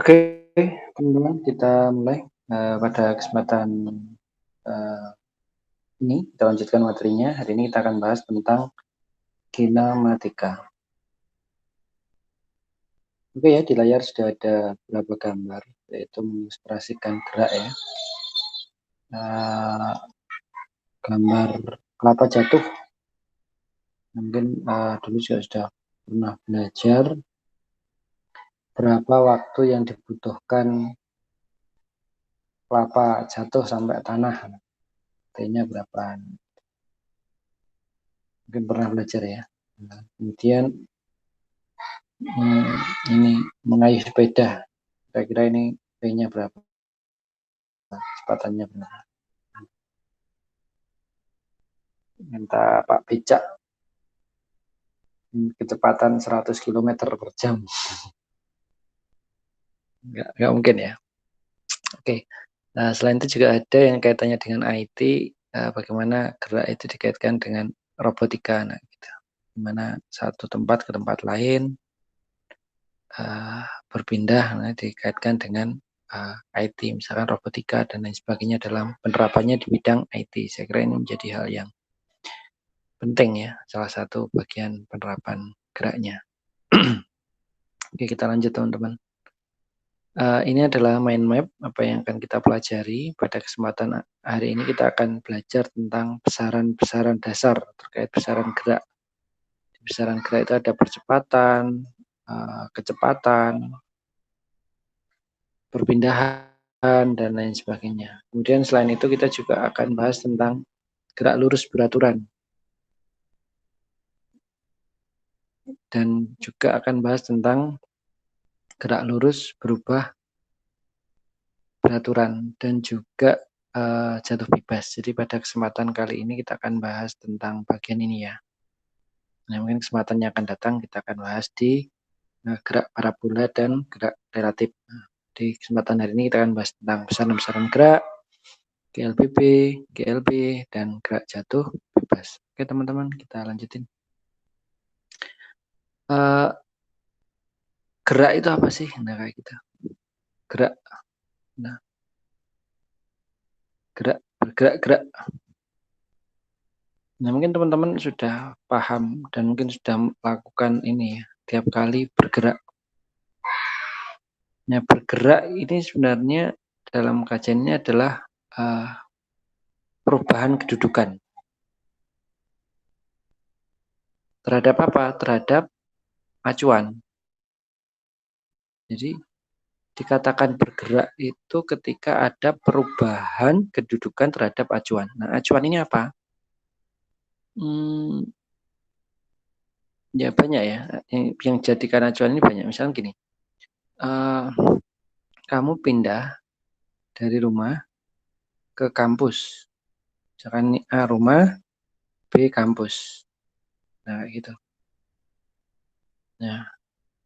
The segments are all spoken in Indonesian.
Oke, teman-teman, kita mulai pada kesempatan ini. Kita lanjutkan materinya. Hari ini kita akan bahas tentang kinematika. Oke ya, di layar sudah ada beberapa gambar, yaitu mengilustrasikan gerak ya. Gambar kelapa jatuh. Mungkin dulu juga sudah pernah belajar berapa waktu yang dibutuhkan kelapa jatuh sampai tanah. T-nya berapa? Mungkin pernah belajar ya. Kemudian ini mengayuh sepeda, kira-kira ini P-nya berapa, kecepatannya berapa. Minta Pak Becak kecepatan 100 km per jam. Nggak mungkin ya. Oke. Nah, selain itu juga ada yang kaitannya dengan IT, bagaimana gerak itu dikaitkan dengan robotika. Nah, gitu. Gimana satu tempat ke tempat lain berpindah, nah, dikaitkan dengan IT, misalkan robotika dan lain sebagainya dalam penerapannya di bidang IT. Saya kira ini menjadi hal yang penting ya, salah satu bagian penerapan geraknya. Oke, kita lanjut teman-teman. Ini adalah mind map apa yang akan kita pelajari. Pada kesempatan hari ini kita akan belajar tentang besaran-besaran dasar terkait besaran gerak. Di besaran gerak itu ada percepatan, kecepatan, perpindahan, dan lain sebagainya. Kemudian selain itu kita juga akan bahas tentang gerak lurus beraturan. Dan juga akan bahas tentang gerak lurus berubah beraturan dan juga jatuh bebas. Jadi pada kesempatan kali ini kita akan bahas tentang bagian ini ya. Nah, mungkin kesempatannya akan datang kita akan bahas di gerak parabola dan gerak relatif. Nah, di kesempatan hari ini kita akan bahas tentang besaran-besaran gerak, GLBB, GLB, dan gerak jatuh bebas. Oke teman-teman, kita lanjutin. Gerak itu apa sih? Nah kayak gitu. Gerak. Nah, gerak, bergerak, gerak. Nah mungkin teman-teman sudah paham dan mungkin sudah melakukan ini ya, tiap kali bergerak. Nah bergerak ini sebenarnya dalam kajiannya adalah perubahan kedudukan. Terhadap apa? Terhadap acuan. Jadi dikatakan bergerak itu ketika ada perubahan kedudukan terhadap acuan. Nah acuan ini apa? Ya banyak ya. Yang jadikan acuan ini banyak. Misalnya gini, kamu pindah dari rumah ke kampus. Misalkan ini A rumah, B kampus. Nah gitu. Nah,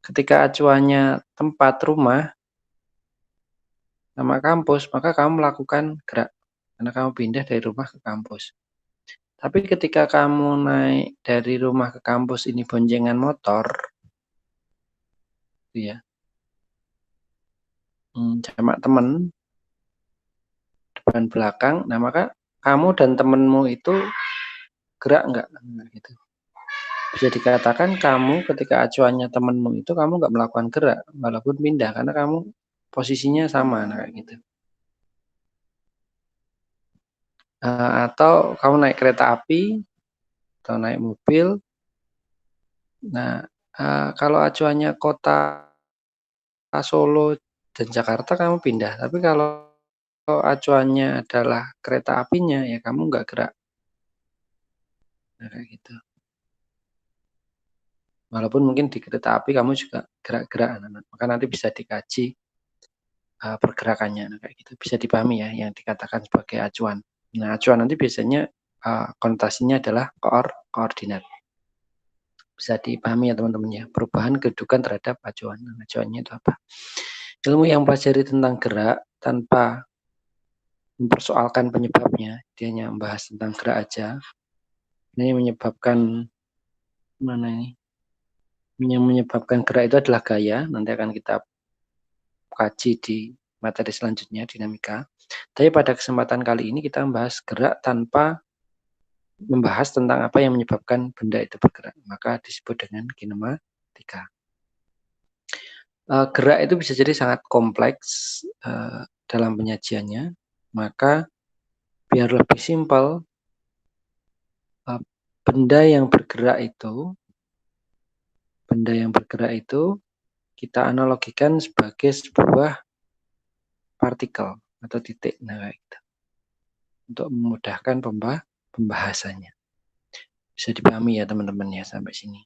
ketika acuannya tempat rumah sama kampus, maka kamu melakukan gerak. Karena kamu pindah dari rumah ke kampus. Tapi ketika kamu naik dari rumah ke kampus ini boncengan motor, ya, sama temen depan belakang, nah maka kamu dan temenmu itu gerak enggak? Nah, gitu. Bisa dikatakan kamu ketika acuannya temenmu itu kamu enggak melakukan gerak, walaupun pindah karena kamu posisinya sama, nah kayak gitu. Atau kamu naik kereta api atau naik mobil. Nah, kalau acuannya kota Solo dan Jakarta kamu pindah, tapi kalau acuannya adalah kereta apinya ya kamu nggak gerak. Nah, kayak gitu. Walaupun mungkin di kereta api kamu juga gerak-gerak, maka nanti bisa dikaji pergerakannya, nah, kayak gitu. Bisa dipahami ya yang dikatakan sebagai acuan. Nah, acuan nanti biasanya konotasinya adalah koordinat. Bisa dipahami ya teman-teman ya, perubahan kedudukan terhadap acuan. Nah, acuannya itu apa? Ilmu yang pelajari tentang gerak tanpa mempersoalkan penyebabnya, dia hanya membahas tentang gerak aja. Ini menyebabkan mana ini? Yang menyebabkan gerak itu adalah gaya. Nanti akan kita kaji di materi selanjutnya, dinamika. Tapi pada kesempatan kali ini kita membahas gerak tanpa membahas tentang apa yang menyebabkan benda itu bergerak. Maka disebut dengan kinematika. Gerak itu bisa jadi sangat kompleks dalam penyajiannya. Maka biar lebih simpel, benda yang bergerak itu kita analogikan sebagai sebuah partikel atau titik. Nah, gitu. Untuk memudahkan pembahasannya. Bisa dipahami ya teman-teman ya sampai sini.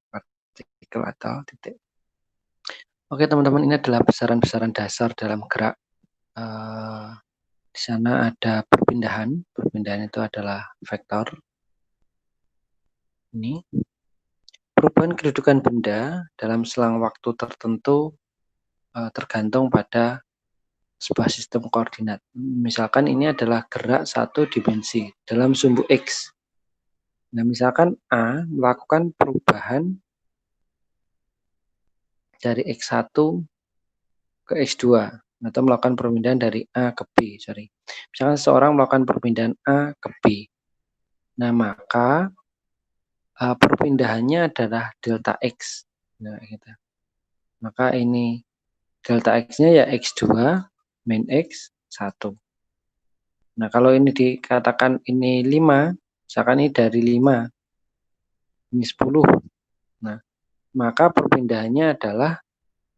Partikel atau titik. Oke teman-teman, ini adalah besaran-besaran dasar dalam gerak. Di sana ada perpindahan. Perpindahan itu adalah vektor. Ini. Perubahan kedudukan benda dalam selang waktu tertentu tergantung pada sebuah sistem koordinat. Misalkan ini adalah gerak satu dimensi dalam sumbu X. Nah, misalkan A melakukan perubahan dari X1 ke X2 atau melakukan perpindahan dari A ke B. Misalkan seorang melakukan perpindahan A ke B. Nah, maka perpindahannya adalah delta X. Nah, gitu. Maka ini delta X-nya ya X2 min X1. Nah, kalau ini dikatakan ini 5, misalkan ini dari 5, ini 10. Nah, maka perpindahannya adalah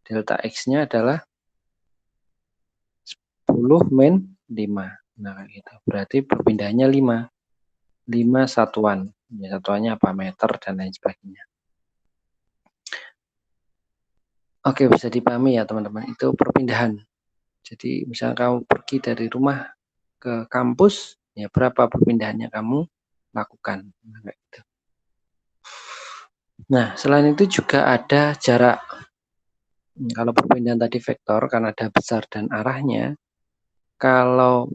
delta X-nya adalah 10 min 5. Nah, gitu. Berarti perpindahannya 5. 5 satuan. Ya, satuannya apa? Meter dan lain sebagainya. Oke, bisa dipahami ya teman-teman. Itu perpindahan. Jadi misalnya kamu pergi dari rumah ke kampus, ya berapa perpindahannya kamu lakukan. Nah, selain itu juga ada jarak. Kalau perpindahan tadi vektor, karena ada besar dan arahnya. Kalau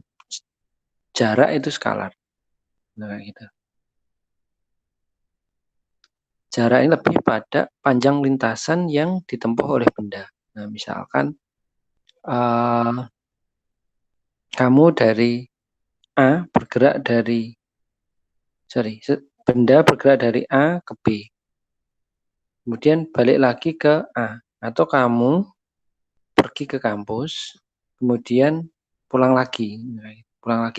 jarak itu skalar. Nah, gitu. Jarak ini lebih pada panjang lintasan yang ditempuh oleh benda. Nah, misalkan kamu dari A bergerak dari, benda bergerak dari A ke B. Kemudian balik lagi ke A. Atau kamu pergi ke kampus, kemudian pulang lagi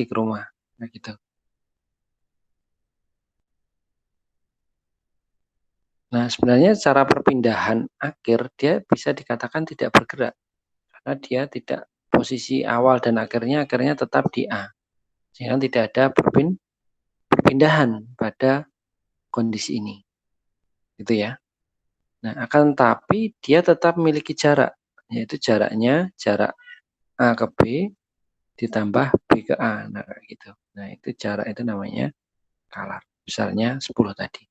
ke rumah. Nah, gitu. Nah, sebenarnya cara perpindahan akhir dia bisa dikatakan tidak bergerak. Karena dia tidak, posisi awal dan akhirnya tetap di A. Sehingga tidak ada perpindahan pada kondisi ini. Gitu ya. Nah, akan tapi dia tetap memiliki jarak. Yaitu jaraknya, jarak A ke B ditambah B ke A. Nah, gitu. Nah, itu jarak itu namanya skalar. Besarnya 10 tadi.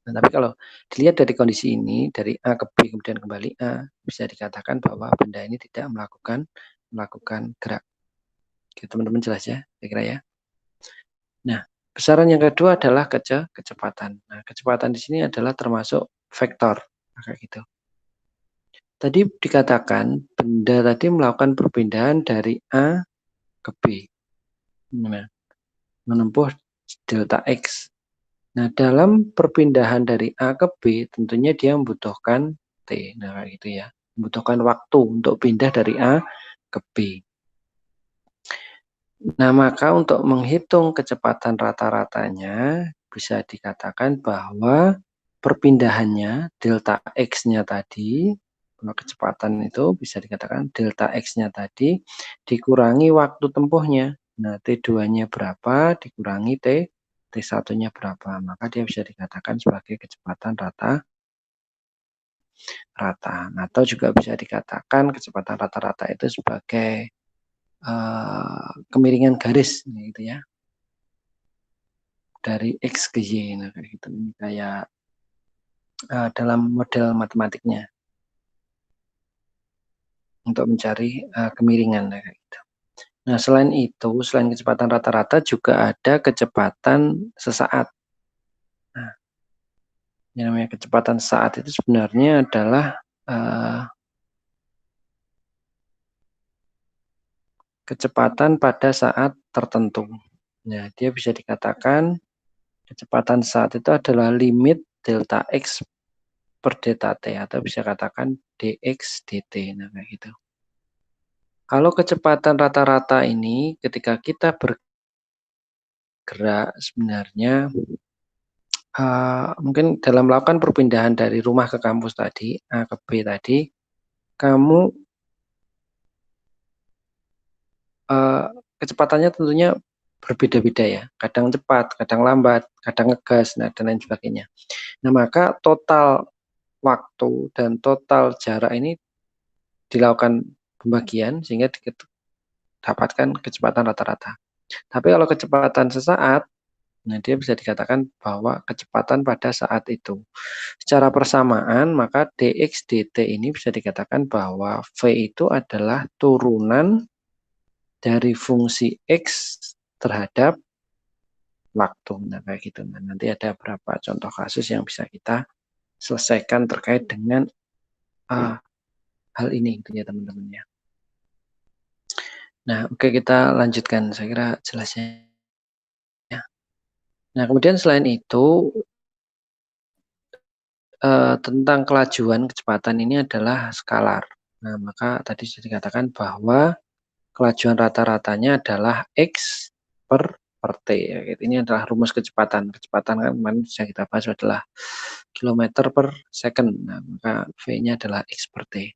Nah, tapi kalau dilihat dari kondisi ini, dari A ke B kemudian kembali A, bisa dikatakan bahwa benda ini tidak melakukan gerak. Oke, teman-teman jelas ya, saya kira ya. Nah, besaran yang kedua adalah kecepatan. Nah, kecepatan di sini adalah termasuk vektor. Kayak gitu. Tadi dikatakan benda tadi melakukan perpindahan dari A ke B. Nah, menempuh delta X. Nah, dalam perpindahan dari A ke B, tentunya dia membutuhkan T. Nah, kayak gitu ya. Membutuhkan waktu untuk pindah dari A ke B. Nah, maka untuk menghitung kecepatan rata-ratanya, bisa dikatakan bahwa perpindahannya, delta X-nya tadi, kecepatan itu bisa dikatakan delta X-nya tadi, dikurangi waktu tempuhnya. Nah, T2-nya berapa, dikurangi T1-nya berapa. Maka dia bisa dikatakan sebagai kecepatan rata. Atau juga bisa dikatakan kecepatan rata-rata itu sebagai kemiringan garis. Gitu ya. Dari X ke Y. Nah, kayak gitu. Ini kayak dalam model matematiknya. Untuk mencari kemiringan. Kayak gitu. Nah, selain itu, selain kecepatan rata-rata juga ada kecepatan sesaat. Nah, yang namanya kecepatan sesaat itu sebenarnya adalah kecepatan pada saat tertentu. Nah, dia bisa dikatakan kecepatan saat itu adalah limit delta X per delta T, atau bisa katakan dx dt. Nah, kayak gitu. Kalau kecepatan rata-rata ini ketika kita bergerak sebenarnya mungkin dalam melakukan perpindahan dari rumah ke kampus tadi, A ke B tadi, kamu kecepatannya tentunya berbeda-beda ya. Kadang cepat, kadang lambat, kadang ngegas, nah dan lain sebagainya. Nah, maka total waktu dan total jarak ini dilakukan pembagian sehingga didapatkan kecepatan rata-rata. Tapi kalau kecepatan sesaat, nah dia bisa dikatakan bahwa kecepatan pada saat itu. Secara persamaan, maka dx dt ini bisa dikatakan bahwa v itu adalah turunan dari fungsi x terhadap waktu. Nah, kayak gitu. Nah, nanti ada beberapa contoh kasus yang bisa kita selesaikan terkait dengan hal ini gitu ya teman-teman ya. Nah, oke, kita lanjutkan. Saya kira jelas ya. Nah, kemudian selain itu tentang kelajuan kecepatan ini adalah skalar. Nah, maka tadi sudah dikatakan bahwa kelajuan rata-ratanya adalah X per T. Ya. Ini adalah rumus kecepatan. Kecepatan kan kemarin sudah kita bahas adalah kilometer per second. Nah, maka V-nya adalah X per T.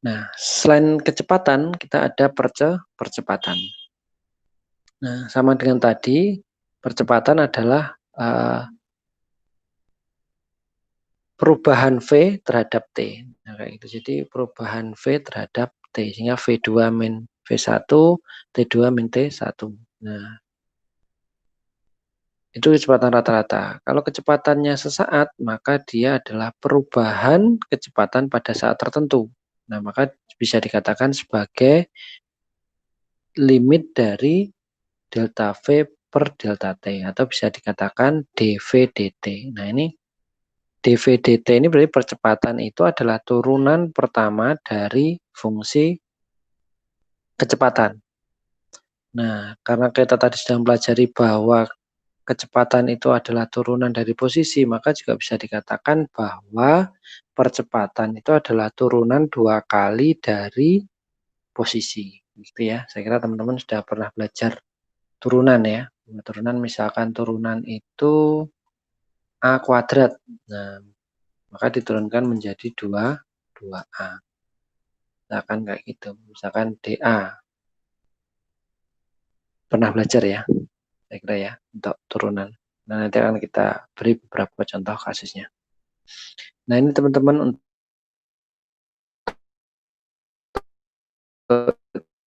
Nah, selain kecepatan, kita ada percepatan. Nah, sama dengan tadi, percepatan adalah perubahan V terhadap T. Nah, kayak gitu. Jadi perubahan V terhadap T, sehingga V2 min V1, T2 min T1. Nah, itu kecepatan rata-rata. Kalau kecepatannya sesaat, maka dia adalah perubahan kecepatan pada saat tertentu. Nah, maka bisa dikatakan sebagai limit dari delta V per delta T, atau bisa dikatakan dV dt. Nah, ini dV dt ini berarti percepatan itu adalah turunan pertama dari fungsi kecepatan. Nah, karena kita tadi sudah mempelajari bahwa kecepatan itu adalah turunan dari posisi, maka juga bisa dikatakan bahwa percepatan itu adalah turunan 2 kali dari posisi. Gitu ya. Saya kira teman-teman sudah pernah belajar turunan ya. Turunan misalkan turunan itu A kuadrat. Nah, maka diturunkan menjadi 2A. Misalkan kayak gitu. Misalkan DA. Pernah belajar ya, saya kira ya, untuk turunan. Nah, nanti akan kita beri beberapa contoh kasusnya. Nah, ini teman-teman untuk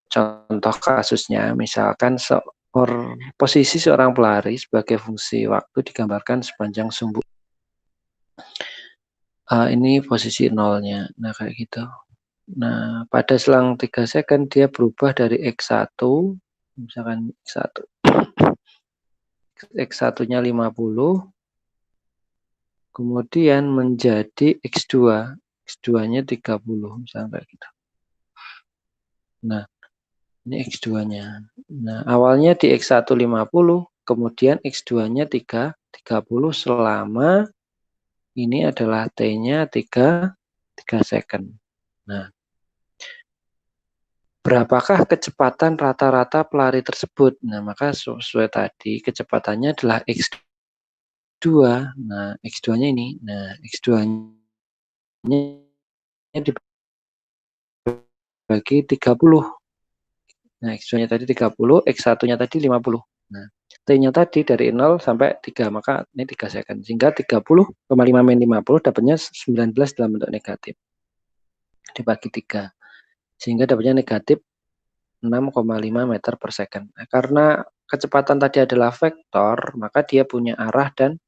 contoh kasusnya, misalkan posisi seorang pelari sebagai fungsi waktu digambarkan sepanjang sumbu. Ini posisi nolnya. Nah, kayak gitu. Nah, pada selang 3 second dia berubah dari X1, misalkan X1-nya 50, kemudian menjadi X2, X2-nya 30, misalkan kayak gitu. Nah, ini X2-nya. Nah, awalnya di X1 50, kemudian X2-nya 30 selama ini adalah T-nya 3 second. Nah, berapakah kecepatan rata-rata pelari tersebut? Nah, maka sesuai tadi kecepatannya adalah X2. Nah, X2-nya ini. Nah, X2-nya dibagi 30. Nah, X2-nya tadi 30, X1-nya tadi 50. Nah, T-nya tadi dari 0 sampai 3, maka ini 3 second. Sehingga 30,5 min 50 dapatnya 19 dalam bentuk negatif. Dibagi 3. Sehingga dapatnya negatif 6,5 meter per second. Nah, karena kecepatan tadi adalah vektor, maka dia punya arah dan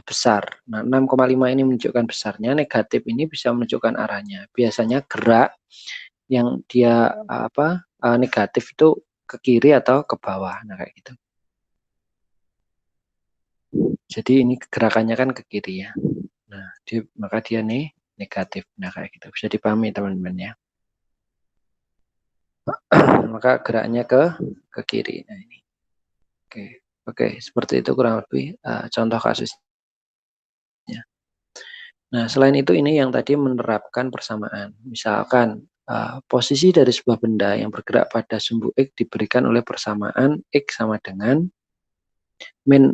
besar. Nah, 6,5 ini menunjukkan besarnya, negatif ini bisa menunjukkan arahnya. Biasanya gerak yang dia negatif itu ke kiri atau ke bawah. Nah, kayak gitu. Jadi ini gerakannya kan ke kiri ya. Nah, maka dia nih negatif. Nah, kayak gitu. Bisa dipahami teman-teman ya. Maka geraknya ke kiri. Nah, ini. Oke, seperti itu kurang lebih contoh kasusnya. Nah, selain itu ini yang tadi menerapkan persamaan. Misalkan posisi dari sebuah benda yang bergerak pada sumbu X diberikan oleh persamaan X sama dengan min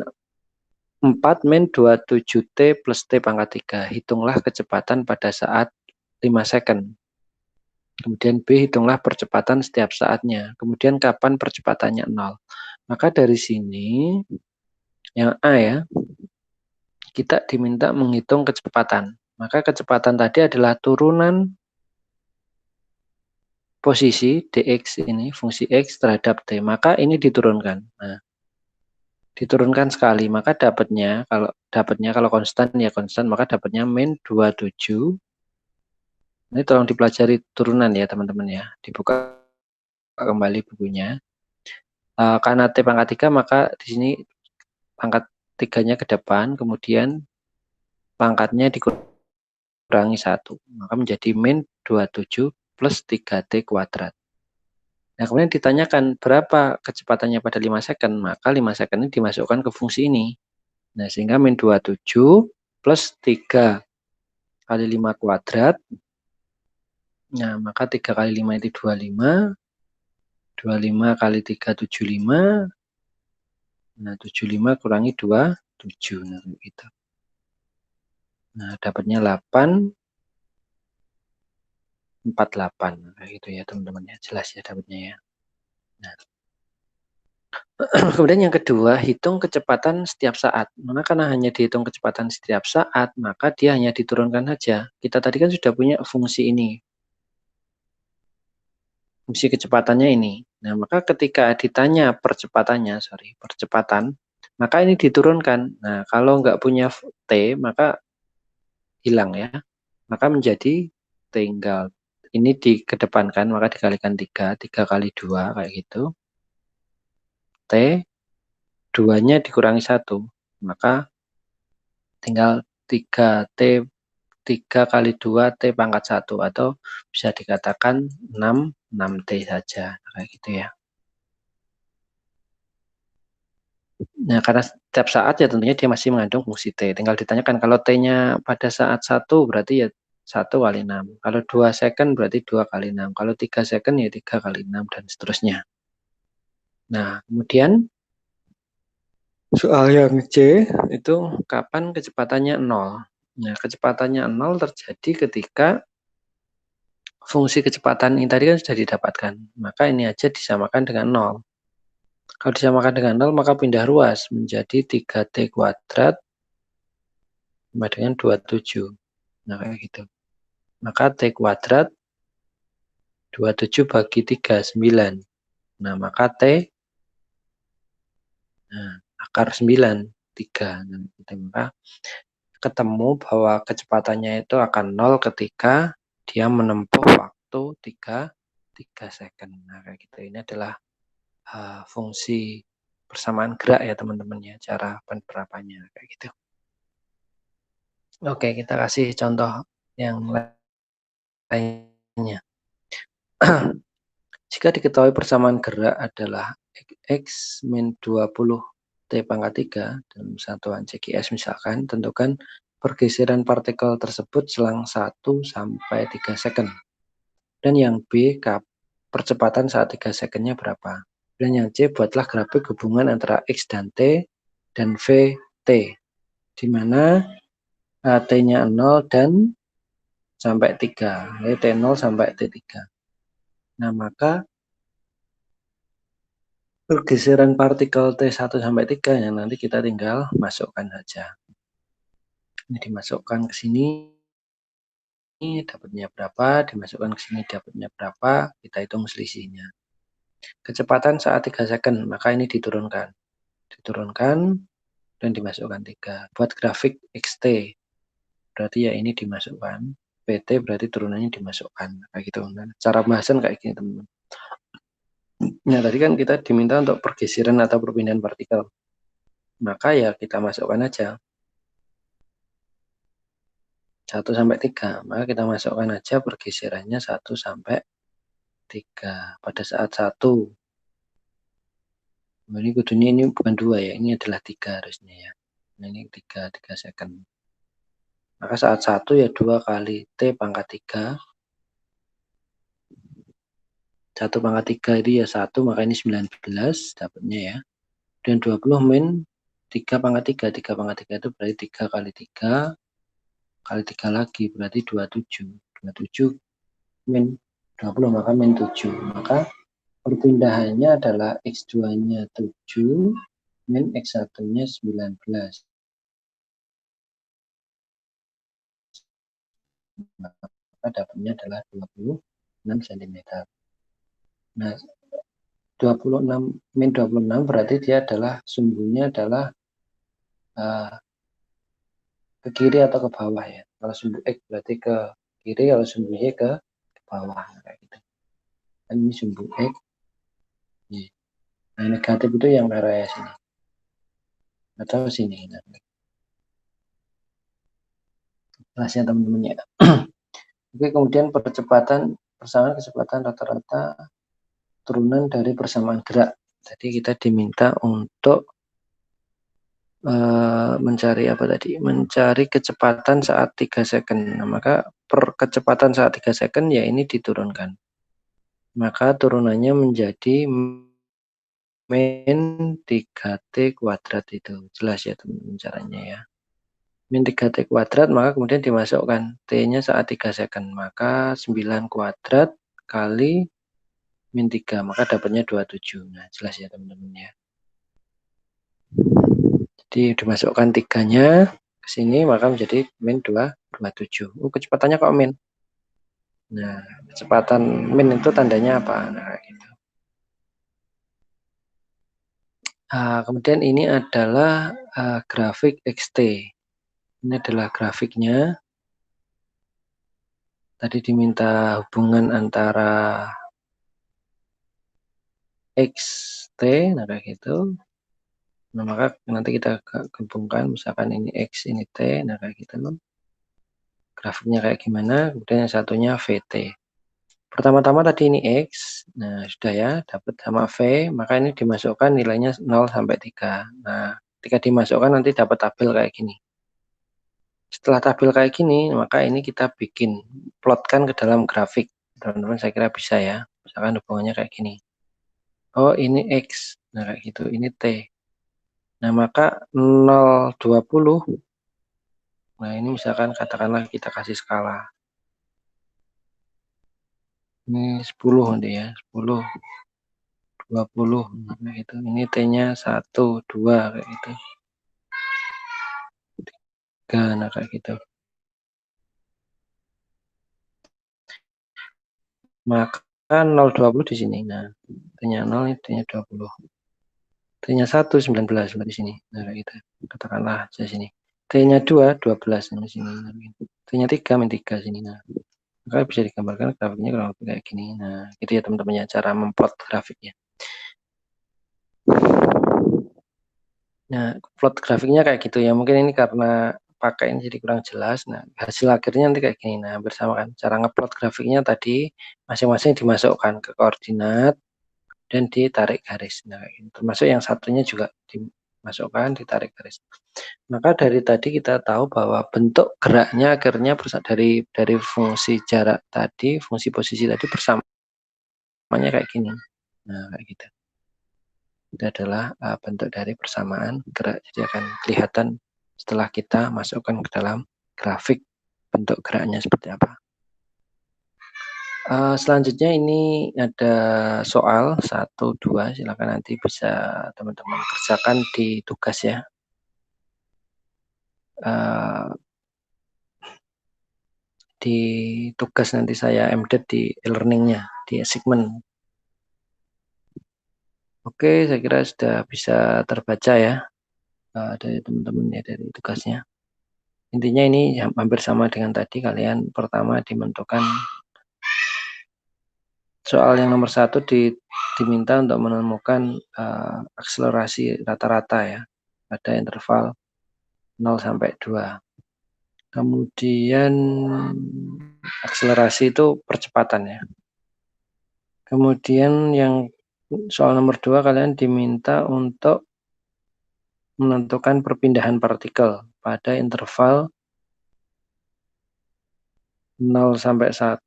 4 min 27T plus T pangkat 3. Hitunglah kecepatan pada saat 5 second. Kemudian B, hitunglah percepatan setiap saatnya. Kemudian kapan percepatannya 0. Maka dari sini, yang A ya, kita diminta menghitung kecepatan. Maka kecepatan tadi adalah turunan posisi dx ini, fungsi x terhadap t. Maka ini diturunkan. Nah, diturunkan sekali, maka dapatnya kalau konstan ya konstan, maka dapatnya min 27. Ini tolong dipelajari turunan ya teman-teman ya. Dibuka kembali bukunya. Karena T pangkat 3 maka di sini pangkat 3-nya ke depan, kemudian pangkatnya dikurangi 1. Maka menjadi min 27 plus 3T kuadrat. Nah, kemudian ditanyakan berapa kecepatannya pada 5 second, maka 5 second ini dimasukkan ke fungsi ini. Nah, sehingga min 27 plus 3 kali 5 kuadrat. Nah, maka 3 kali 5 itu 25. 25 kali 3, 75. Nah, 75 kurangi 2, 7. Nah, gitu. Nah, dapatnya 8, 48. Nah, kayak gitu ya teman-teman ya. Jelas ya dapatnya ya. Nah, kemudian yang kedua, hitung kecepatan setiap saat. Maka karena hanya dihitung kecepatan setiap saat, maka dia hanya diturunkan saja. Kita tadi kan sudah punya fungsi ini. Fungsi kecepatannya ini. Nah, maka ketika ditanya percepatan, maka ini diturunkan. Nah, kalau nggak punya T, maka hilang ya. Maka menjadi tinggal ini dikedepankan, maka dikalikan 3 kali 2 kayak gitu. T, 2-nya dikurangi 1, maka tinggal 3T, 3 kali 2 T pangkat 1, atau bisa dikatakan 6T saja, kayak gitu ya. Nah, karena setiap saat ya tentunya dia masih mengandung fungsi T. Tinggal ditanyakan kalau T-nya pada saat 1 berarti ya 1 kali 6. Kalau 2 second berarti 2 kali 6. Kalau 3 second ya 3 kali 6 dan seterusnya. Nah, kemudian soal yang C itu kapan kecepatannya 0. Nah, kecepatannya 0 terjadi ketika fungsi kecepatan ini tadi kan sudah didapatkan. Maka ini aja disamakan dengan 0. Kalau disamakan dengan 0 maka pindah ruas menjadi 3T kuadrat sama dengan 27. Nah, kayak gitu. Maka T kuadrat 27 bagi 3, 9. Nah, maka T akar 9, 3. Nah, gitu. Maka ketemu bahwa kecepatannya itu akan 0 ketika dia menempuh waktu 3 second. Nah, kayak gitu. Ini adalah fungsi persamaan gerak ya teman-teman ya, cara penerapannya kayak gitu. Oke, kita kasih contoh yang lainnya. Jika diketahui persamaan gerak adalah X min 20 T pangkat 3 dalam satuan CGS misalkan, tentukan pergeseran partikel tersebut selang 1 sampai 3 second. Dan yang B, percepatan saat 3 secondnya berapa. Dan yang C, buatlah grafik hubungan antara X dan T dan V, T. Di mana T-nya 0 dan sampai 3. T0 sampai T3. Nah, maka pergeseran partikel T1 sampai 3 yang nanti kita tinggal masukkan saja. Ini dimasukkan ke sini, dapatnya berapa, dimasukkan ke sini dapatnya berapa, kita hitung selisihnya. Kecepatan saat 3 second, maka ini diturunkan. Diturunkan dan dimasukkan 3. Buat grafik XT, berarti ya ini dimasukkan. PT berarti turunannya dimasukkan. Kayak gitu. Nah, cara pembahasan kayak gini teman-teman. Nah, tadi kan kita diminta untuk pergeseran atau perpindahan partikel. Maka ya kita masukkan aja. 1 sampai 3, maka kita masukkan aja pergeserannya 1 sampai 3. Pada saat 1, ini kudunya ini bukan 2 ya, ini adalah 3 harusnya ya. Nah, ini 3 second. Maka saat 1 ya 2 kali T pangkat 3. 1 pangkat 3 itu ya 1, maka ini 19 dapatnya ya. Dan 20 min 3 pangkat 3. 3 pangkat 3 itu berarti 3 kali 3 kali 3 lagi, berarti 27. 27 min 20, maka min 7. Maka perpindahannya adalah X2-nya 7, min X1-nya 19. Maka dapatnya adalah 26 cm. Nah, 26 min 26 berarti dia adalah sumbunya adalah ke kiri atau ke bawah ya. Kalau sumbu X berarti ke kiri, kalau sumbu Y ke bawah. Kayak gitu. Dan ini sumbu X. Nah, negatif itu yang ke area sini. Atau sini. Jelasnya teman-teman ya. Oke, kemudian persamaan kecepatan rata-rata turunan dari persamaan gerak. Jadi kita diminta untuk mencari apa tadi? Mencari kecepatan saat 3 second. Nah, maka per kecepatan saat 3 second ya ini diturunkan. Maka turunannya menjadi min 3T kuadrat itu. Jelas ya teman-teman caranya ya. Min 3T kuadrat, maka kemudian dimasukkan T-nya saat 3 second. Maka 9 kuadrat kali min 3, maka dapatnya 27. Nah, jelas ya teman-teman ya. Jadi dimasukkan 3-nya ke sini, maka menjadi min 27. Kecepatannya kok min? Nah, kecepatan min itu tandanya apa? Nah, gitu. Kemudian ini adalah grafik XT. Ini adalah grafiknya. Tadi diminta hubungan antara XT, nah kayak gitu. Nah, maka nanti kita gabungkan, misalkan ini X, ini T, nah kayak gitu. Grafiknya kayak gimana, kemudian yang satunya VT. Pertama-tama tadi ini X, nah sudah ya, dapat sama V, maka ini dimasukkan nilainya 0 sampai 3. Nah, ketika dimasukkan nanti dapat tabel kayak gini. Setelah tabel kayak gini, maka ini kita bikin, plotkan ke dalam grafik. Teman-teman saya kira bisa ya, misalkan hubungannya kayak gini. Oh ini X, nah kayak gitu, ini T. Nah maka 0,20, nah ini misalkan katakanlah kita kasih skala. Ini 10 nanti ya, 10, 20, nah gitu. Ini T-nya 1, 2, kayak gitu. 3, nah kayak gitu. Maka 0,20 di sini. Nah, T-nya 0, ini T-nya 20. T-nya 1, 19 di sini. Nah, kayak gitu. Katakanlah di sini. T-nya 2, 12 di sini. Nah, gitu. T-nya 3, min 3 sini. Nah, maka bisa digambarkan grafiknya kurang lebih kayak gini. Nah, gitu ya teman-teman ya, cara memplot grafiknya. Nah, plot grafiknya kayak gitu ya. Mungkin ini karena pakai ini jadi kurang jelas. Nah, hasil akhirnya nanti kayak gini. Nah, bersama kan cara ngeplot grafiknya tadi masing-masing dimasukkan ke koordinat dan ditarik garis. Nah, kayak gitu. Termasuk yang satunya juga dimasukkan, ditarik garis. Maka dari tadi kita tahu bahwa bentuk geraknya akhirnya dari fungsi jarak tadi, fungsi posisi tadi persamanya kayak gini. Nah, kayak gitu. Itu adalah bentuk dari persamaan gerak. Jadi akan kelihatan setelah kita masukkan ke dalam grafik bentuk geraknya seperti apa. Selanjutnya ini ada soal 1, 2, silakan nanti bisa teman-teman kerjakan di tugas ya. Di tugas nanti saya embed di e-learningnya, di assignment. Oke, saya kira sudah bisa terbaca ya dari teman-teman ya, dari tugasnya. Intinya ini hampir sama dengan tadi, kalian pertama dimentukan soal yang nomor 1 diminta untuk menemukan akselerasi rata-rata ya pada interval 0 sampai 2. Kemudian akselerasi itu percepatan ya. Kemudian yang soal nomor 2 kalian diminta untuk menentukan perpindahan partikel pada interval 0 sampai 1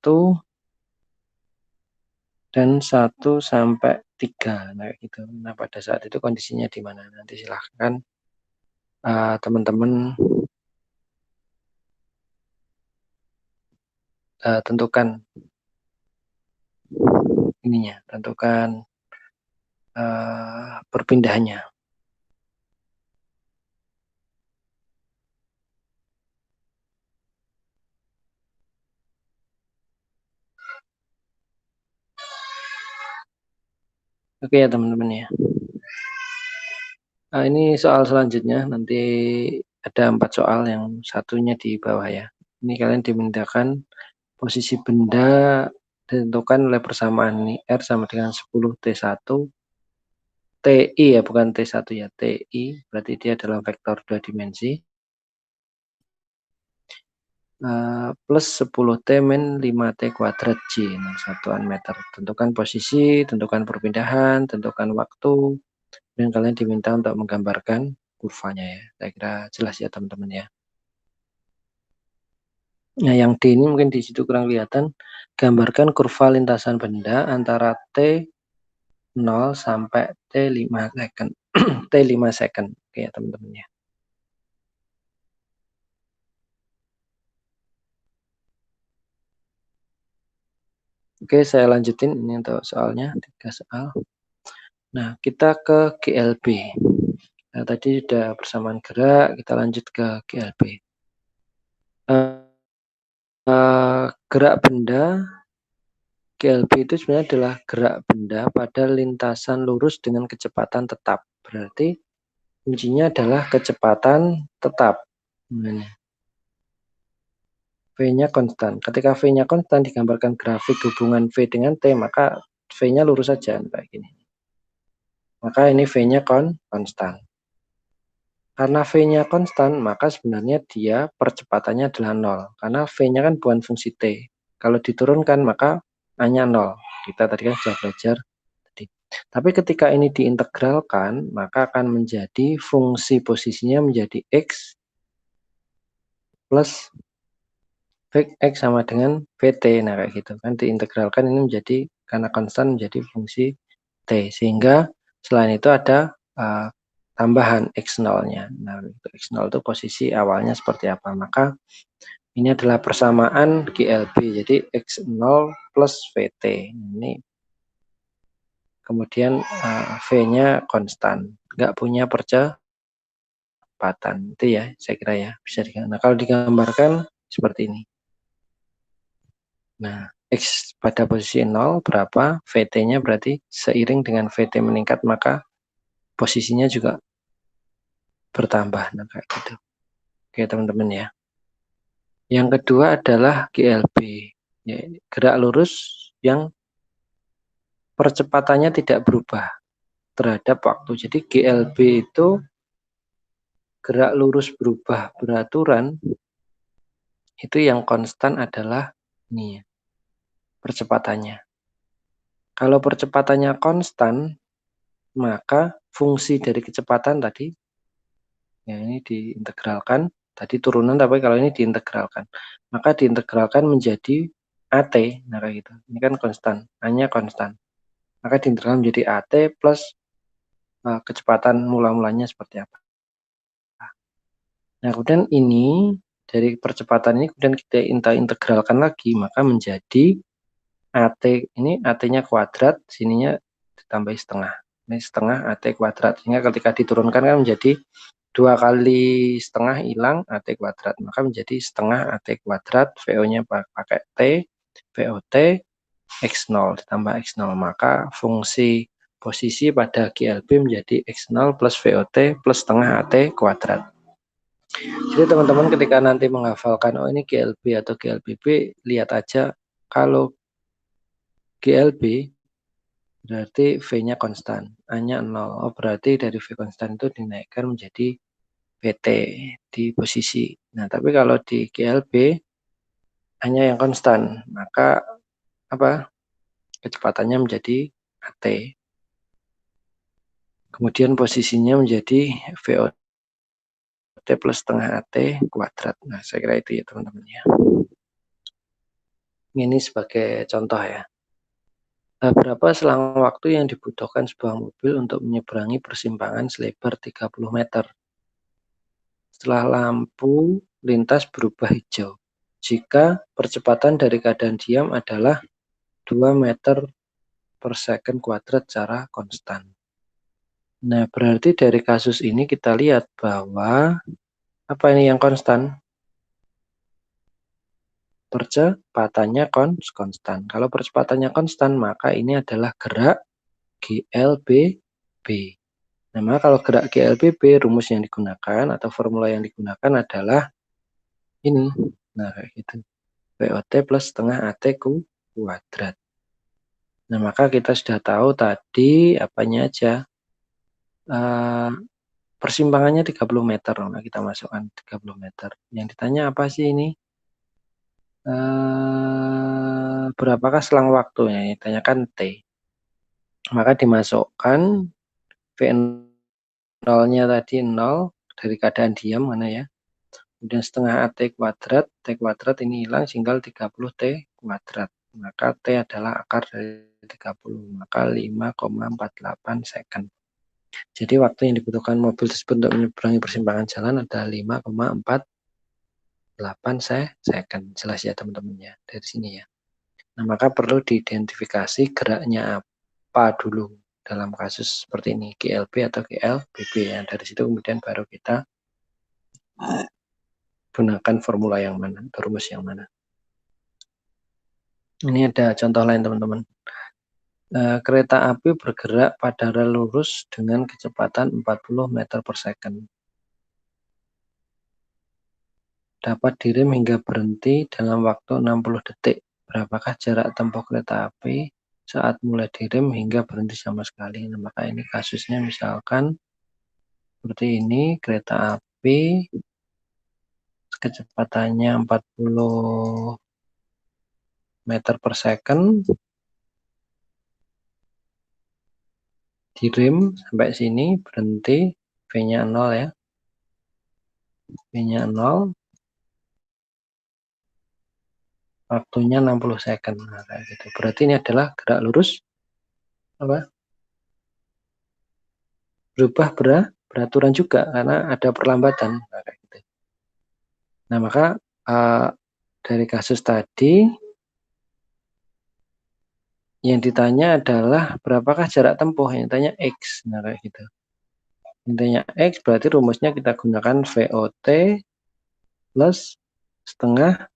dan 1 sampai 3. Nah, gitu. Nah, pada saat itu kondisinya di mana? Nanti silahkan teman-teman tentukan ininya, tentukan perpindahannya. Oke ya teman-teman ya. Nah, ini soal selanjutnya, nanti ada 4 soal, yang satunya di bawah ya. Ini kalian dimintakan posisi benda ditentukan oleh persamaan ini R sama dengan 10 T1 TI ya, bukan T1 ya, TI berarti dia dalam vektor 2 dimensi, plus 10T min 5T kuadrat J, satuan meter. Tentukan posisi, tentukan perpindahan, tentukan waktu, dan kalian diminta untuk menggambarkan kurvanya ya. Saya kira jelas ya teman-teman ya. Nah, yang D ini mungkin di situ kurang kelihatan. Gambarkan kurva lintasan benda antara T0 sampai T5 second. T5 second. Oke ya teman-teman ya. Oke, saya lanjutin ini untuk soalnya, 3 soal. Nah, kita ke GLB. Nah, tadi sudah persamaan gerak, kita lanjut ke GLB. Gerak benda, GLB itu sebenarnya adalah gerak benda pada lintasan lurus dengan kecepatan tetap. Berarti kuncinya adalah kecepatan tetap. V-nya konstan. Ketika V-nya konstan digambarkan grafik hubungan V dengan T, maka V-nya lurus saja kayak gini. Maka ini V-nya konstan. Karena V-nya konstan, maka sebenarnya dia percepatannya adalah 0. Karena V-nya kan bukan fungsi T. Kalau diturunkan, maka A-nya 0. Kita tadi kan sudah belajar tadi. Tapi ketika ini diintegralkan, maka akan menjadi fungsi posisinya menjadi X plus X sama dengan VT. Nah, kayak gitu kan diintegralkan ini menjadi, karena konstan menjadi fungsi T. Sehingga selain itu ada tambahan X0-nya. Nah, X0 itu posisi awalnya seperti apa. Maka ini adalah persamaan GLB. Jadi X0 plus VT. Ini kemudian V-nya konstan. Nggak punya percepatan. Itu ya, saya kira ya. Bisa digambarkan. Nah, kalau digambarkan seperti ini. Nah, X pada posisi 0 berapa, VT-nya berarti seiring dengan VT meningkat, maka posisinya juga bertambah. Nah, kayak gitu. Oke, teman-teman ya. Yang kedua adalah GLB, ya, gerak lurus yang percepatannya tidak berubah terhadap waktu. Jadi GLB itu gerak lurus berubah beraturan, itu yang konstan adalah ini ya, percepatannya. Kalau percepatannya konstan, maka fungsi dari kecepatan tadi, ya ini diintegralkan, tadi turunan, tapi kalau ini diintegralkan, maka diintegralkan menjadi AT, nah kayak gitu. Ini kan konstan, A-nya konstan. Maka diintegralkan menjadi AT plus kecepatan mula-mulanya seperti apa. Nah, kemudian ini dari percepatan ini kemudian kita integralkan lagi, maka menjadi AT, ini AT-nya kuadrat, sininya ditambahi setengah. Ini setengah AT kuadrat. Sehingga ketika diturunkan kan menjadi 2 kali setengah hilang AT kuadrat. Maka menjadi setengah AT kuadrat, VO-nya pakai T, VOT, X0 ditambah X0. Maka fungsi posisi pada GLB menjadi X0 plus VOT plus setengah AT kuadrat. Jadi teman-teman ketika nanti menghafalkan, oh ini GLB atau GLBB, lihat aja kalau GLB berarti V-nya konstan, A-nya 0. Oh, berarti dari V konstan itu dinaikkan menjadi VT di posisi. Nah, tapi kalau di GLB hanya yang konstan, maka apa? Kecepatannya menjadi AT. Kemudian posisinya menjadi VOT plus setengah AT kuadrat. Nah, saya kira itu ya teman-teman ya. Ini sebagai contoh ya. Berapa selang waktu yang dibutuhkan sebuah mobil untuk menyeberangi persimpangan selebar 30 meter setelah lampu lintas berubah hijau jika percepatan dari keadaan diam adalah 2 meter per second kuadrat secara konstan. Nah, berarti dari kasus ini kita lihat bahwa apa ini yang konstan? Percepatannya konstan. Kalau percepatannya konstan, maka ini adalah gerak GLBB. Nah, maka kalau gerak GLBB, rumus yang digunakan atau formula yang digunakan adalah ini. Nah, kayak gitu. VOT plus setengah AT kuadrat. Nah, maka kita sudah tahu tadi apanya aja. Persimpangannya 30 meter. Nah, kita masukkan 30 meter. Yang ditanya apa sih ini? Berapakah selang waktunya? Ditanyakan T. Maka dimasukkan V0-nya tadi 0 dari keadaan diam mana ya. Kemudian setengah AT kuadrat. T kuadrat ini hilang tinggal 30 T kuadrat. Maka T adalah akar dari 30. Maka 5,48 second. Jadi waktu yang dibutuhkan mobil tersebut untuk menyeberangi persimpangan jalan adalah 5,48 second. Jelas ya teman-teman ya dari sini ya. Nah, maka perlu diidentifikasi geraknya apa dulu dalam kasus seperti ini, GLB atau GLBB ya. Dari situ kemudian baru kita gunakan formula yang mana, rumus yang mana. Ini ada contoh lain teman-teman. Kereta api bergerak pada rel lurus dengan kecepatan 40 meter per second. Dapat direm hingga berhenti dalam waktu 60 detik. Berapakah jarak tempuh kereta api saat mulai direm hingga berhenti sama sekali? Nah, maka ini kasusnya misalkan seperti ini, kereta api kecepatannya 40 meter per second, direm sampai sini, berhenti, V-nya 0 ya, V-nya 0, waktunya 60 second. Nah, kayak gitu. Berarti ini adalah gerak lurus apa? Berubah beraturan juga karena ada perlambatan. Nah, kayak gitu. Nah, maka dari kasus tadi yang ditanya adalah berapakah jarak tempuh, yang ditanya X. Nah, kayak gitu. Intinya X berarti rumusnya kita gunakan VOT plus setengah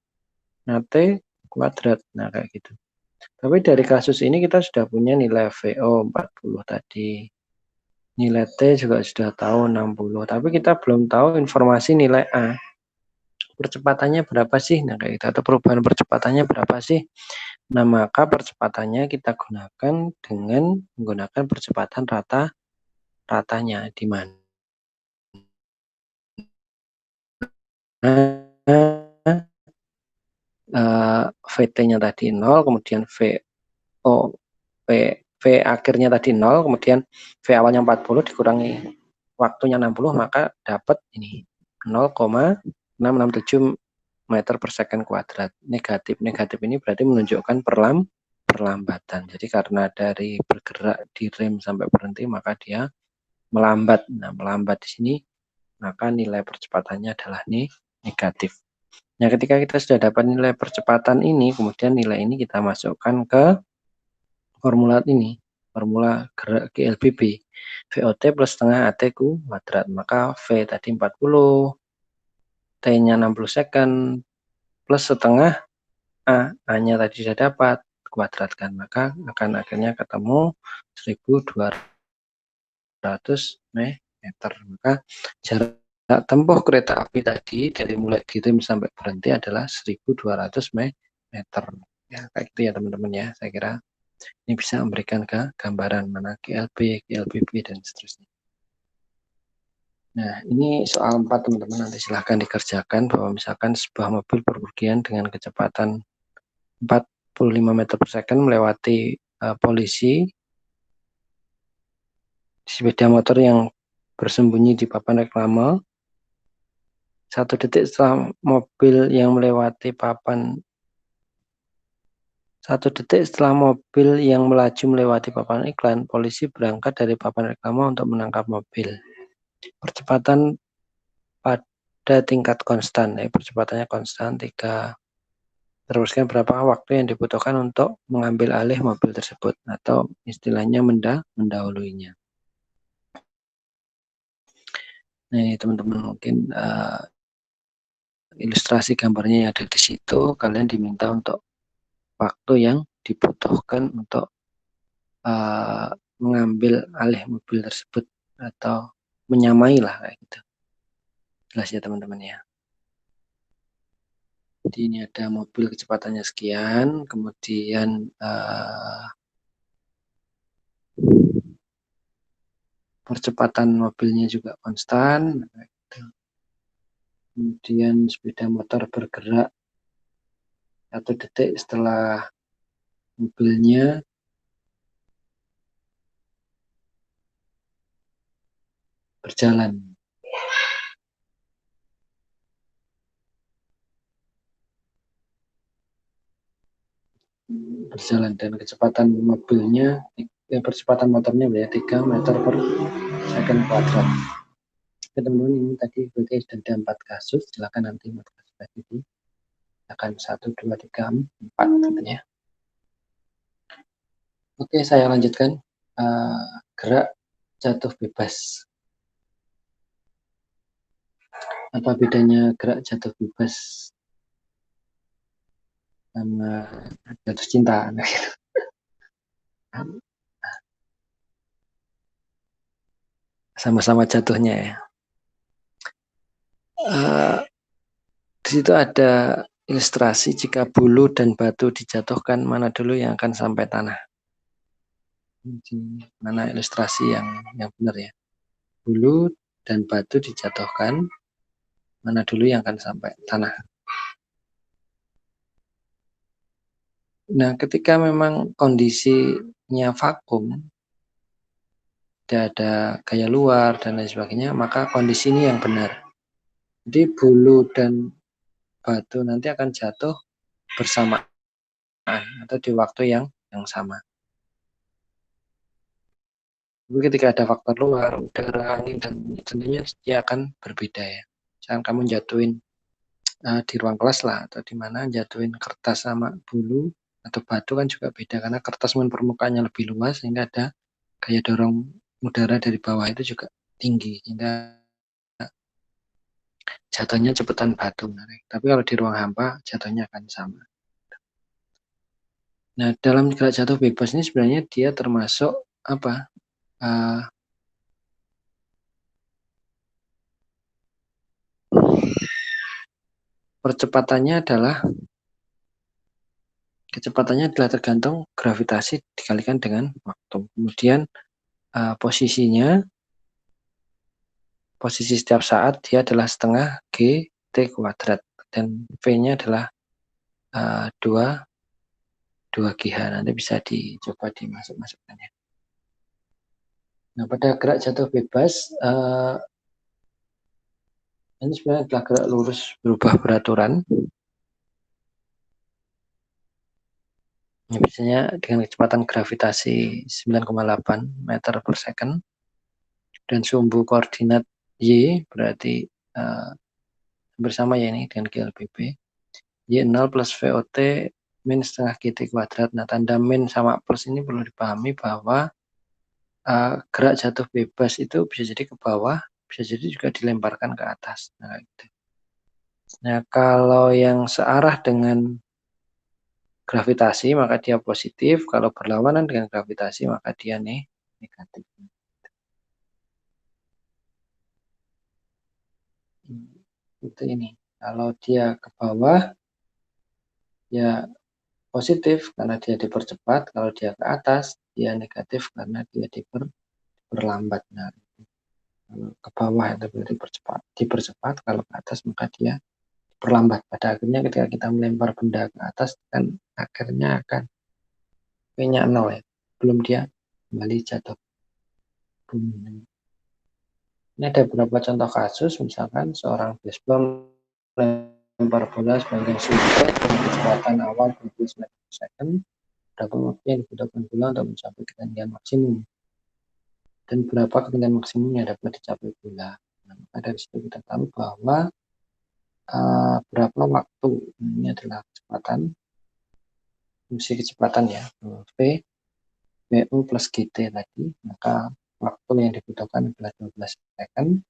AT kuadrat. Nah, kayak gitu. Tapi dari kasus ini kita sudah punya nilai VO 40 tadi. Nilai T juga sudah tahu 60. Tapi kita belum tahu informasi nilai A. Percepatannya berapa sih? Nah, kayak gitu. Atau perubahan percepatannya berapa sih? Nah, maka percepatannya kita gunakan dengan menggunakan percepatan ratanya di mana VT-nya tadi 0, kemudian V akhirnya tadi 0, kemudian V awalnya 40 dikurangi waktunya 60, maka dapat ini 0,667 meter per second kuadrat. Negatif ini berarti menunjukkan perlambatan. Jadi karena dari bergerak di rem sampai berhenti, maka dia melambat. Nah, melambat di sini, maka nilai percepatannya adalah negatif. Nah, ketika kita sudah dapat nilai percepatan ini, kemudian nilai ini kita masukkan ke formula ini, formula gerak GLBB. VOT plus setengah AT kuadrat. Maka V tadi 40, T-nya 60 second, plus setengah A-nya tadi sudah dapat, kuadratkan. Maka akan akhirnya ketemu 1200 meter. Maka jarak tempuh kereta api tadi dari mulai direm sampai berhenti adalah 1200 meter. Ya, kayak gitu ya teman-teman ya. Saya kira ini bisa memberikan gambaran mana GLB, GLBB dan seterusnya. Nah, ini soal 4 teman-teman, nanti silahkan dikerjakan bahwa misalkan sebuah mobil berpergian dengan kecepatan 45 meter per second melewati polisi, sepeda motor yang bersembunyi di papan reklame. 1 detik setelah mobil yang melewati papan 1 detik setelah mobil yang melaju melewati papan iklan, polisi berangkat dari papan reklame untuk menangkap mobil. Percepatan pada tingkat konstan, percepatannya konstan 3. Teruskan berapa waktu yang dibutuhkan untuk mengambil alih mobil tersebut atau istilahnya mendahuluinya. Nah, ini teman-teman mungkin ilustrasi gambarnya yang ada di situ, kalian diminta untuk waktu yang dibutuhkan untuk mengambil alih mobil tersebut atau menyamai lah kayak gitu. Jelas ya teman-teman ya. Jadi ini ada mobil kecepatannya sekian, kemudian percepatan mobilnya juga konstan. Kemudian sepeda motor bergerak 1 detik setelah mobilnya berjalan. Dan kecepatan mobilnya, percepatan motornya ya 3 meter per second kuadrat. Teman-teman, ini tadi berarti sudah ada 4 kasus, silakan nanti 4 kasus lagi akan 1, 2, 3, 4 gitu ya. Oke, saya lanjutkan. Gerak jatuh bebas. Apa bedanya gerak jatuh bebas sama jatuh cinta? Sama-sama jatuhnya ya. Di situ ada ilustrasi jika bulu dan batu dijatuhkan, mana dulu yang akan sampai tanah. Mana ilustrasi yang benar ya. Bulu dan batu dijatuhkan, mana dulu yang akan sampai tanah. Nah, ketika memang kondisinya vakum, tidak ada gaya luar dan lain sebagainya, maka kondisi ini yang benar. Jadi bulu dan batu nanti akan jatuh bersamaan atau di waktu yang sama. Tapi ketika ada faktor luar, udara, angin, dan tentunya dia akan berbeda ya. Misalkan kamu jatuhin di ruang kelas lah, atau di mana jatuhin kertas sama bulu atau batu kan juga beda, karena kertas permukaannya lebih luas sehingga ada gaya dorong udara dari bawah itu juga tinggi, sehingga jatuhnya cepetan batu. Tapi kalau di ruang hampa jatuhnya akan sama. Nah, dalam gerak jatuh bebas ini sebenarnya dia termasuk apa? Kecepatannya adalah tergantung gravitasi dikalikan dengan waktu. Kemudian posisi setiap saat dia adalah setengah G/T kuadrat dan V-nya adalah 2 GH. Nanti bisa dicoba dimasukkan ya. Nah, pada gerak jatuh bebas ini sebenarnya adalah gerak lurus berubah beraturan. Ini biasanya dengan kecepatan gravitasi 9,8 meter per second dan sumbu koordinat Y berarti bersama ya ini dengan GLBB. Y0 plus VOT min setengah GT kuadrat. Nah, tanda min sama plus ini perlu dipahami bahwa gerak jatuh bebas itu bisa jadi ke bawah, bisa jadi juga dilemparkan ke atas. Nah, gitu. Nah, kalau yang searah dengan gravitasi maka dia positif, kalau berlawanan dengan gravitasi maka dia negatif. Itu ini. Kalau dia ke bawah ya positif karena dia dipercepat, kalau dia ke atas dia negatif karena dia diperlambat. Nah, Kalau ke bawah itu berarti dipercepat, kalau ke atas maka dia perlambat. Pada akhirnya ketika kita melempar benda ke atas kan akhirnya akan V-nya 0 ya, belum dia kembali jatuh bumi. Ini ada beberapa contoh kasus, misalkan seorang baseball melempar bola sepanjang 100 dengan kecepatan awal 12 meter per second, berapa waktu yang dibutuhkan bola untuk mencapai ketinggian maksimum, dan berapa ketinggian maksimum yang dapat dicapai bola. Nah, maka dari situ kita tahu bahwa berapa waktu, ini adalah kecepatan, fungsi kecepatan ya, V VU plus GT tadi, maka waktu yang dibutuhkan adalah 12 second.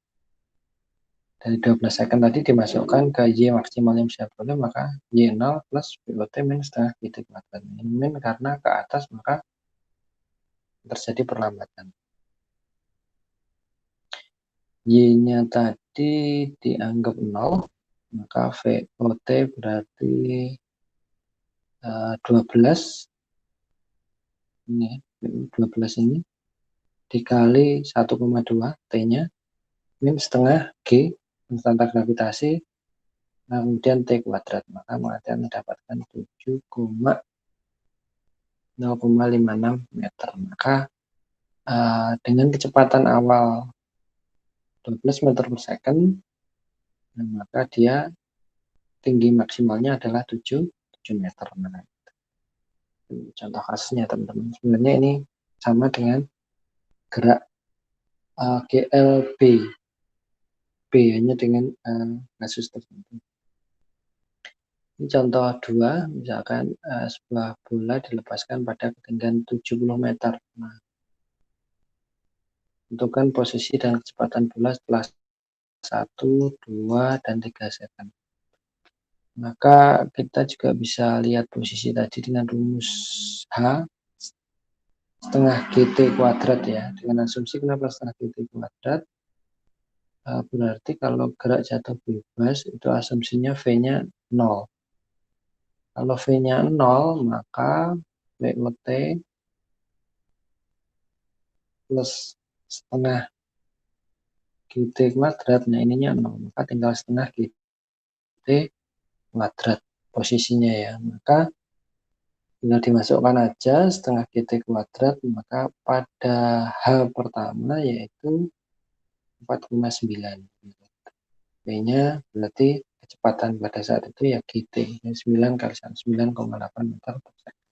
Dari 12 second tadi dimasukkan ke Y maksimal yang bisa boleh, maka Y0 plus VOT min setengah GT kuadrat. Ini min karena ke atas maka terjadi perlambatan. Y-nya tadi dianggap 0, maka VOT berarti 12, ini 12 ini dikali 1,2 T-nya min setengah G konstanta gravitasi, kemudian T kuadrat, maka akan mendapatkan 7,056 meter. Maka dengan kecepatan awal 12 meter per second, nah, maka dia tinggi maksimalnya adalah 7 meter. Nah, contoh kasusnya teman-teman. Sebenarnya ini sama dengan gerak GLB, B hanya dengan kasus tertentu. Ini contoh 2, misalkan sebuah bola dilepaskan pada ketinggian 70 meter. Nah, tentukan posisi dan kecepatan bola setelah 1, 2, dan 3 second. Maka kita juga bisa lihat posisi tadi dengan rumus H setengah GT kuadrat ya. Dengan asumsi kenapa setengah GT kuadrat? Berarti kalau gerak jatuh bebas itu asumsinya V-nya 0. Kalau V-nya 0, maka VOT plus setengah GT kuadrat, nah ininya 0, maka tinggal setengah GT kuadrat posisinya ya. Maka bila dimasukkan aja setengah GT kuadrat, maka pada H pertama yaitu 4,9. V-nya berarti kecepatan pada saat itu ya GT, 9 kali 9,8 meter per second.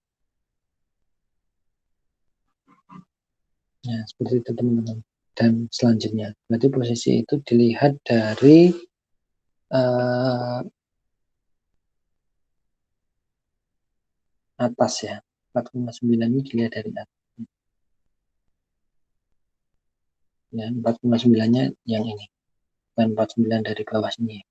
Nah, seperti itu teman-teman. Dan selanjutnya, berarti posisi itu dilihat dari atas ya. 4,9 ini dilihat dari atas. Ya, 4,9-nya yang ini. Bukan 49 dari bawah sini.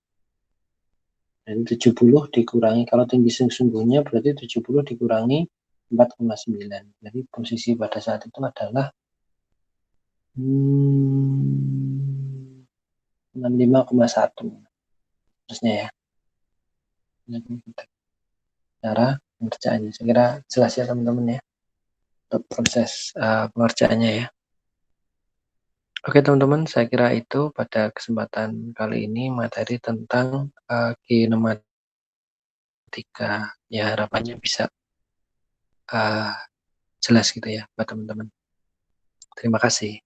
Jadi 70 dikurangi, kalau tinggi sesungguhnya berarti 70 dikurangi 4,9. Jadi posisi pada saat itu adalah 65,1. Terusnya ya. Cara pengerjaannya. Saya kira jelas ya teman-teman ya. Untuk proses pengerjaannya ya. Oke teman-teman, saya kira itu pada kesempatan kali ini materi tentang kinematika. Ya harapannya bisa jelas gitu ya buat teman-teman. Terima kasih.